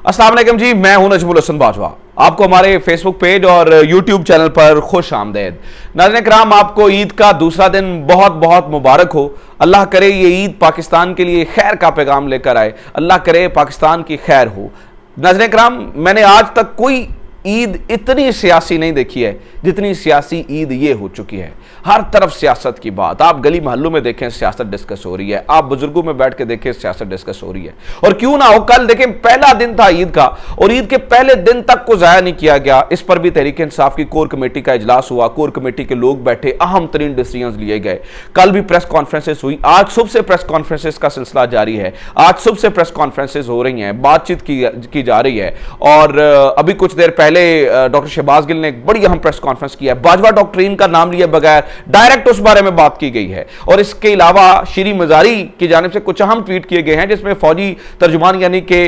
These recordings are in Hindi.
अस्सलाम वालेकुम जी, मैं हूं नजमुल हसन बाजवा। आपको हमारे फेसबुक पेज और यूट्यूब चैनल पर खुश आमदेद। नाज़रीन किराम, आपको ईद का दूसरा दिन बहुत बहुत मुबारक हो। अल्लाह करे ये ईद पाकिस्तान के लिए खैर का पैगाम लेकर आए। अल्लाह करे पाकिस्तान की खैर हो। नाज़रीन किराम, मैंने आज तक कोई ईद इतनी सियासी नहीं देखी है जितनी सियासी ईद ये हो चुकी है। हर तरफ सियासत की बात, आप गली मोहल्लों में देखें सियासत डिस्कस हो रही है, आप बुजुर्गों में बैठ के देखें सियासत डिस्कस हो रही है। और क्यों ना हो, कल देखें पहला दिन था ईद का और ईद के पहले दिन तक को जाया नहीं किया गया। इस पर भी तहरीक इंसाफ की कोर कमेटी का इजलास हुआ, कोर कमेटी के लोग बैठे, अहम तरीन डिसीजन लिए गए। कल भी प्रेस कॉन्फ्रेंसेस हुई, आज सुबह से प्रेस कॉन्फ्रेंसेस का सिलसिला जारी है। आज सुबह से प्रेस कॉन्फ्रेंसेस हो रही हैं, बातचीत की जा रही है। और अभी कुछ देर पहले डॉक्टर शहबाज गिल ने एक बड़ी अहम प्रेस कॉन्फ्रेंस किया है। बाजवा डॉक्ट्रिन का नाम लिए बगैर डायरेक्ट उस बारे में बात की गई है। और इसके अलावा शीरी मजारी की जानिब से कुछ अहम ट्वीट किए गए हैं जिसमें फौजी तर्जुमान यानी कि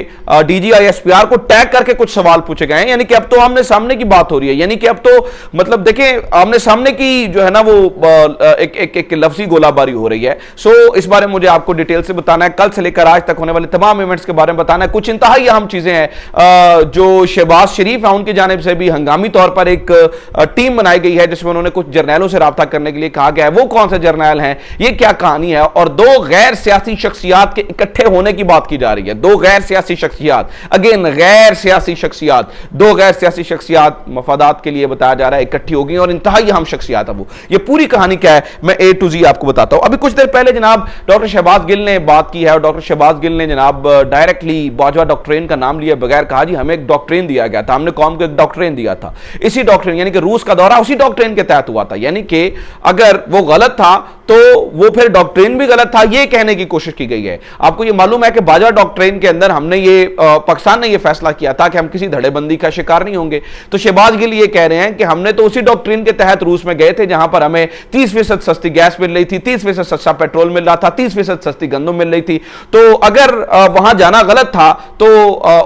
DGI-SPR को टैग करके कुछ सवाल पूछे गए हैं। यानी कि अब तो आमने सामने की बात हो रही है, यानी कि अब तो मतलब देखें आमने सामने की जो है ना वो एक लफ्जी गोलाबारी हो रही है। सो इस बारे में मुझे आपको डिटेल से बताना है। कल से लेकर आज तक होने वाले तमाम इवेंट्स के बारे में बताना है। कुछ इंतहाई अहम चीजें हैं जो शहबाज शरीफ है उनकी जानिब से भी हंगामी तौर पर एक टीम बनाई गई है जिसमें उन्होंने कुछ जर्नैलों से राब्ता करने के लिए कहा गया है। वो कौन से जर्नैल हैं, ये क्या कहानी है। और दो गैर सियासी शख्सियात के इकट्ठे होने की बात की जा रही है। दो गैर सियासी शख्सियात, अगेन गैर सियासी शख्सियात, दो गैर सियासी शख्सियात मफादात के लिए बताया जा रहा है इकट्ठी होगी और इंतहाई अहम शख्सियात है वो। ये पूरी कहानी क्या है मैं A to Z आपको बताता हूं। अभी कुछ देर पहले जनाब डॉक्टर शहबाज गिल ने बात की है और डॉक्टर शहबाज गिल ने जनाब डायरेक्टली बाजवा डॉक्ट्रिन का नाम लिए बगैर कहा जी हमें एक डॉक्ट्रिन दिया गया था, हमने कौम को एक डॉक्ट्रिन दिया था। इसी डॉक्ट्रिन यानी कि रूस का दौरा उसी डॉक्ट्रिन के तहत हुआ था। यानी कि अगर वो गलत था तो वो फिर डॉक्ट्रिन भी गलत था, ये कहने की कोशिश की गई है। आपको ये मालूम है कि बाजवा डॉक्ट्रिन के अंदर हमने ये पाकिस्तान ने ये फैसला किया था कि हम किसी धड़ेबंदी का शिकार नहीं होंगे। तो शहबाज गिल ये कह रहे हैं कि हमने तो उसी डॉक्ट्रिन के तहत रूस में गए थे जहां पर हमें 30% सस्ती गैस मिल रही थी, 30% सस्ता पेट्रोल मिल रहा था, 30% सस्ती गंदम मिल रही थी। तो अगर वहां जाना गलत था तो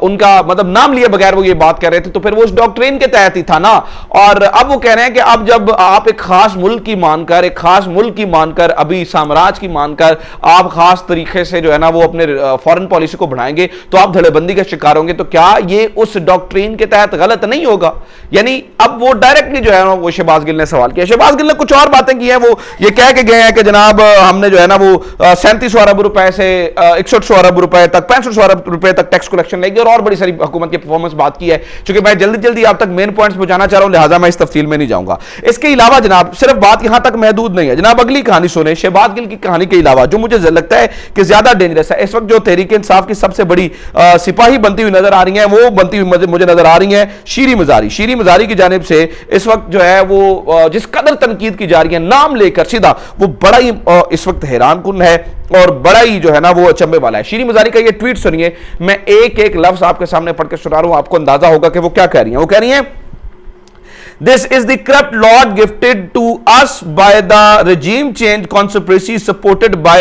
उनका मतलब नाम लिए बगैर वो ये बात कर रहे थे तो फिर वो उस डॉक्ट्रिन के तहत ही था ना। और अब वो कह रहे हैं कि अब जब आप एक खास मुल्क की मानकर, एक खास मुल्क की मानकर, अभी साम्राज्य की मानकर आप खास तरीके से जो है ना वो अपने फॉरेन पॉलिसी को बढ़ाएंगे तो आप धड़ेबंदी के शिकार होंगे। तो क्या ये उस डॉक्ट्रिन के तहत गलत नहीं होगा? यानी अब वो डायरेक्टली जो है ना वो शहबाज गिल ने सवाल किया। शहबाज गिल ने कुछ और बातें की हैं, वो ये कह के गए हैं कि जनाब हमने जो है ना वो 3700 अरब रुपए से 6100 अरब रुपए तक, 6500 अरब रुपए तक टैक्स कलेक्शन लेगी और बड़ी सारी हुकूमत की परफॉर्मेंस बात की है। क्योंकि मैं जल्दी जल्दी आप तक मेन पॉइंट्स पहुंचाना चाह रहा हूं, लिहाजा मैं इस तफसील में नहीं जाऊंगा। इसके अलावा जनाब सिर्फ बात यहां तक महदूद नहीं है जनाब, अगली कहानी सुने शहबाज गिल की कहानी के अलावा जो मुझे लगता है कि ज्यादा डेंजरस है। इस वक्त जो तहरीक इंसाफ की सबसे बड़ी सिपाही बनती हुई नजर आ रही है वो बनती हुई मुझे नजर आ रही है शीरी मजारी। शीरी मजारी की जानिब से इस वक्त जो है वो जिस कदर तनकीद की जा रही है नाम लेकर सीधा, वो बड़ा ही इस वक्त हैरान कुन है और बड़ा ही जो है ना वो अचंभे वाला है। शीरी मजारी का ये ट्वीट सुनिए, मैं एक एक लफ्ज आपके सामने पढ़ के सुना रहा हूं, आपको अंदाजा होगा कि वो क्या कह रही है। वो कह रही है This is the corrupt lot gifted to us by the regime change conspiracy supported by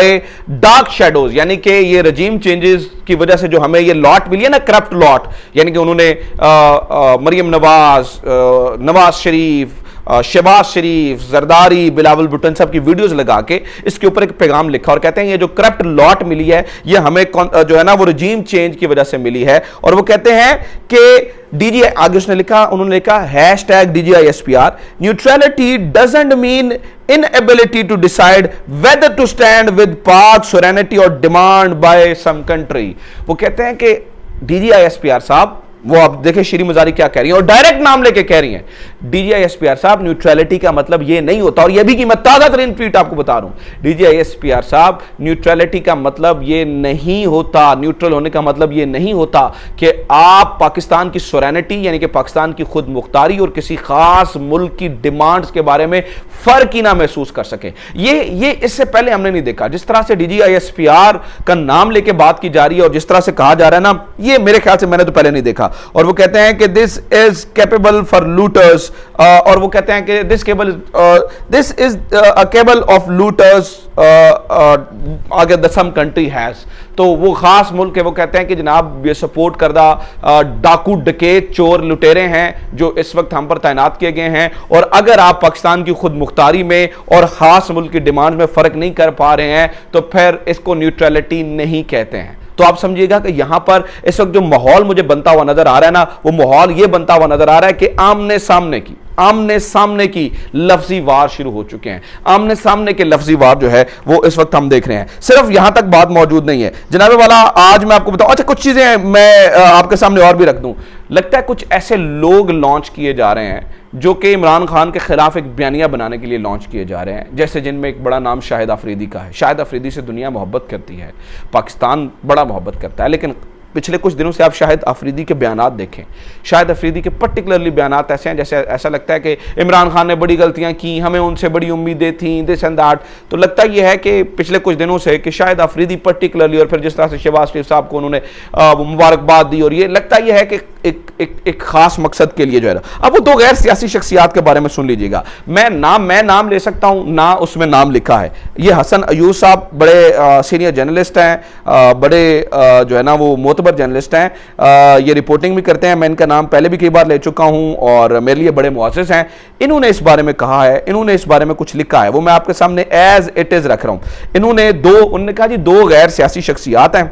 dark shadows। यानी कि ये regime changes की वजह से जो हमें ये लॉट मिली है ना, करप्ट लॉट, यानी कि उन्होंने मरियम नवाज, नवाज शरीफ, शहबाज शरीफ, जरदारी, बिलावल भुट्टो सब की वीडियोस लगा के इसके ऊपर एक पैगाम लिखा और कहते हैं ये जो करप्ट लॉट मिली है ये हमें जो है ना वो रजीम चेंज की वजह से मिली है। और वो कहते हैं कि DGI, आगे उसने लिखा, उन्होंने लिखा #DGI-SPR neutrality doesn't mean inability to decide whether to stand with Pak sovereignty or demand by some country। वो कहते हैं कि DGI-SPR साहब, वो आप देखें शीरी मजारी क्या कह रही है और डायरेक्ट नाम लेके कह रही हैं DGI-SPR साहब न्यूट्रलिटी का मतलब ये नहीं होता। और ये भी कि मैं ताजा तरीन ट्वीट आपको बता रहा हूं, DGI-SPR साहब न्यूट्रलिटी का मतलब ये नहीं होता, न्यूट्रल होने का मतलब ये नहीं होता कि आप पाकिस्तान की सोवरेनिटी यानी कि पाकिस्तान की खुद मुख्तारी और किसी खास मुल्क की डिमांड्स के बारे में फर्क ही ना महसूस कर सके। ये इससे पहले हमने नहीं देखा। जिस तरह से DGI-SPR का नाम लेके बात की जा रही है और जिस तरह से कहा जा रहा है ना, ये मेरे ख्याल से मैंने तो पहले नहीं देखा। और वो कहते हैं कि this is capable for looters, और वो कहते हैं कि this is a cable of looters आगे द सम कंट्री हैज। तो वो खास मुल्क है, वो कहते हैं कि जनाब ये सपोर्ट करदा डाकू डकैत चोर लुटेरे हैं जो इस वक्त हम पर तैनात किए गए हैं। और अगर आप पाकिस्तान की खुद मुख्तारी में और खास मुल्क की डिमांड में फर्क नहीं कर पा रहे हैं तो फिर इसको न्यूट्रलिटी नहीं कहते हैं। तो आप समझिएगा कि यहां पर इस वक्त जो माहौल मुझे बनता हुआ नजर आ रहा है ना, वो माहौल ये बनता हुआ नजर आ रहा है कि आमने सामने की लफ्जी वार शुरू हो चुके हैं। आमने सामने के लफ्जी वार जो है वो इस वक्त हम देख रहे हैं। सिर्फ यहां तक बात मौजूद नहीं है जनाब वाला, आज मैं आपको बताऊं, अच्छा कुछ चीजें मैं आपके सामने और भी रख दूं। लगता है कुछ ऐसे लोग लॉन्च किए जा रहे हैं जो कि इमरान खान के खिलाफ एक बयानिया बनाने के लिए लॉन्च किए जा रहे हैं, जैसे जिनमें एक बड़ा नाम शाहिद अफरीदी का है। शाहिद अफरीदी से दुनिया मोहब्बत करती है, पाकिस्तान बड़ा मोहब्बत करता है, लेकिन पिछले कुछ दिनों से आप शाहिद अफरीदी के बयानात देखें। शाहिद अफरीदी के पर्टिकुलरली बयानात ऐसे हैं जैसे ऐसा लगता है कि इमरान खान ने बड़ी गलतियां की, हमें उनसे बड़ी उम्मीदें थी, दिस एंड दैट। तो लगता यह है कि पिछले कुछ दिनों से कि शाहिद अफरीदी पर्टिकुलरली, और फिर जिस तरह से शहबाज शरीफ साहब को उन्होंने मुबारकबाद दी, और ये लगता यह है कि एक खास मकसद के लिए जो है ना। अब वो दो गैर सियासी शख्सियात के बारे में सुन लीजिएगा। मैं नाम ले सकता हूं ना, उसमें नाम लिखा है। ये हसन अयूब साहब बड़े सीनियर जर्नलिस्ट हैं, बड़े जो है ना वो मोतबर जर्नलिस्ट हैं, ये रिपोर्टिंग भी करते हैं। मैं इनका नाम पहले भी कई बार ले चुका हूं और मेरे लिए बड़े मुअज़्ज़िज़ हैं। इन्होंने इस बारे में कहा है, इन्होंने इस बारे में कुछ लिखा है, वो मैं आपके सामने एज इट इज रख रहा हूं। उन्होंने कहा जी दो गैर सियासी शख्सियात हैं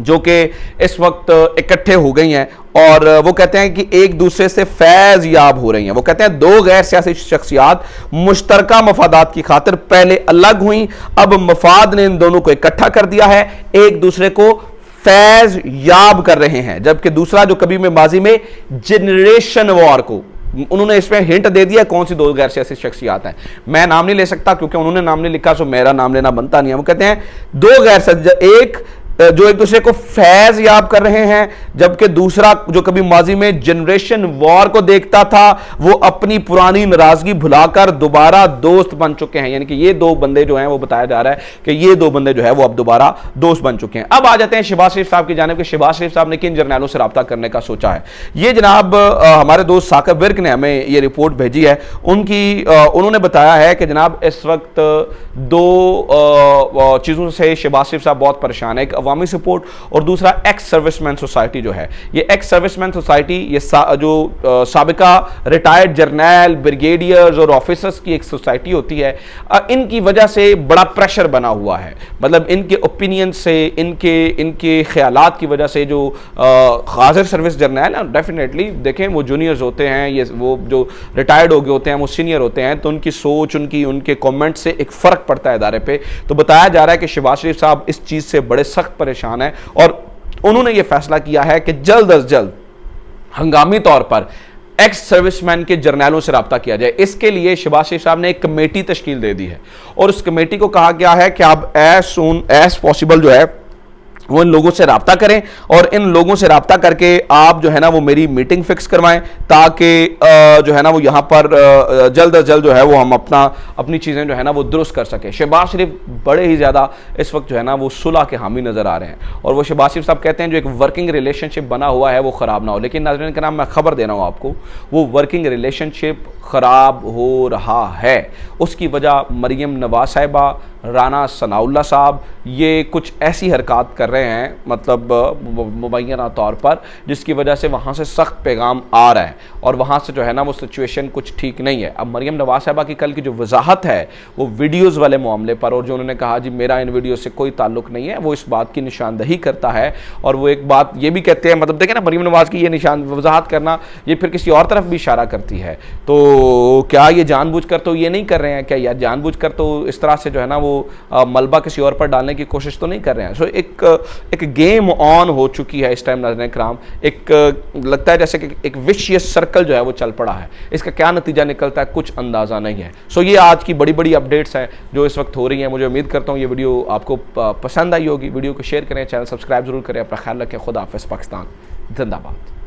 जो कि इस वक्त इकट्ठे हो गई हैं और वो कहते हैं कि एक दूसरे से फैज याब हो रही हैं। वो कहते हैं दो गैर सियासी शख्सियात मुश्तरका मफादात की खातिर पहले अलग हुई, अब मफाद ने इन दोनों को इकट्ठा कर दिया है, एक दूसरे को फैज याब कर रहे हैं। जबकि दूसरा जो कभी में माजी में जनरेशन वॉर को, उन्होंने इसमें हिंट दे दिया कौन सी दो गैर सियासी शख्सियात हैं। मैं नाम नहीं ले सकता क्योंकि उन्होंने नाम नहीं लिखा, सो मेरा नाम लेना बनता नहीं है। वो कहते हैं दो गैर, एक जो एक दूसरे को फैज याब कर रहे हैं, जबकि दूसरा जो कभी माजी में जनरेशन वॉर को देखता था वो अपनी पुरानी नाराजगी भुलाकर दोबारा दोस्त बन चुके हैं। यानी कि ये दो बंदे जो हैं, वो बताया जा रहा है कि ये दो बंदे जो है वो अब दोबारा दोस्त बन चुके हैं। अब आ जाते हैं शहबाज शरीफ साहब की जानिब कि शहबाज शरीफ साहब ने किन जर्नैलों से रब्ता करने का सोचा है। ये जनाब हमारे दोस्त साकिब विर्क ने हमें ये रिपोर्ट भेजी है। उन्होंने बताया है कि जनाब इस वक्त दो चीज़ों से शहबाज शरीफ साहब बहुत परेशान है। अवामी सपोर्ट और दूसरा एक्स सर्विसमैन सोसाइटी जो है। ये एक्स सर्विसमैन सोसाइटी ये जो साबिका रिटायर्ड जर्नैल, ब्रिगेडियर्स और ऑफिसर्स की एक सोसाइटी होती है, इनकी वजह से बड़ा प्रेशर बना हुआ है। मतलब इनके ओपिनियन से, इनके ख्यालात की वजह से जो हाजिर सर्विस जर्नैल है, डेफिनेटली देखें वो जूनियर्स होते हैं, ये वो जो रिटायर्ड हो गए होते हैं वो सीनियर होते हैं, तो उनकी सोच, उनके कमेंट से एक फ़र्क पड़ता है इदारे पे। तो बताया जा रहा है कि शहबाज शरीफ साहब इस चीज़ से बड़े सख्त परेशान है और उन्होंने यह फैसला किया है कि जल्द अज जल्द हंगामी तौर पर एक्स सर्विसमैन के जर्नैलों से रब्ता किया जाए। इसके लिए शहबाज शरीफ साहब ने एक कमेटी तश्कील दे दी है और उस कमेटी को कहा गया है कि आप एज सून एज पॉसिबल जो है वो इन लोगों से रब्ता करें और इन लोगों से रब्ता करके आप जो है ना वो मेरी मीटिंग फिक्स करवाएं, ताकि जो है ना वो यहाँ पर जल्द अज जल्द जो है वो हम अपनी चीज़ें जो है ना वो दुरुस्त कर सकें। शहबाज शरीफ बड़े ही ज़्यादा इस वक्त जो है ना वो सुलह के हामी नज़र आ रहे हैं और वो शहबाज शरीफ साहब कहते हैं जो एक वर्किंग रिलेशनशिप बना हुआ है वो ख़राब ना हो। लेकिन नाज़रीन के नाम मैं खबर दे रहा हूँ आपको, वो वर्किंग रिलेशनशिप ख़राब हो रहा है। उसकी वजह मरीम नवाज साहिबा, राना सनाउल्लाह साहब ये कुछ ऐसी हरकत कर रहे हैं, मतलब मुबैना तौर पर, जिसकी वजह से वहाँ से सख्त पैगाम आ रहा है और वहाँ से जो है ना वो सिचुएशन कुछ ठीक नहीं है। अब मरीम नवाज साहिबा की कल की जो वजाहत है वो वीडियोज़ वाले मामले पर, और जो उन्होंने कहा जी मेरा इन वीडियो से कोई ताल्लुक़ नहीं है, वो इस बात की निशानदही करता है। और वो एक बात ये भी कहते हैं, मतलब देखें ना मरीम नवाज की ये वजाहत करना, ये फिर किसी और तरफ भी इशारा करती है। तो क्या ये जानबूझकर तो ये नहीं कर रहे हैं, क्या यार जानबूझकर तो इस तरह से जो है ना वो मलबा किसी और पर डालने की कोशिश तो नहीं कर रहे हैं। सो एक गेम ऑन हो चुकी है इस टाइम नाज़रीन कराम। एक लगता है जैसे कि एक विशियस सर्कल जो है वो चल पड़ा है। इसका क्या नतीजा निकलता है कुछ अंदाज़ा नहीं है। सो ये आज की बड़ी बड़ी अपडेट्स हैं जो इस वक्त हो रही हैं। मुझे उम्मीद करता हूँ ये वीडियो आपको पसंद आई होगी। वीडियो को शेयर करें, चैनल सब्सक्राइब जरूर करें। अपना ख्याल रखें। खुदा हाफ़िज़। पाकिस्तान जिंदाबाद।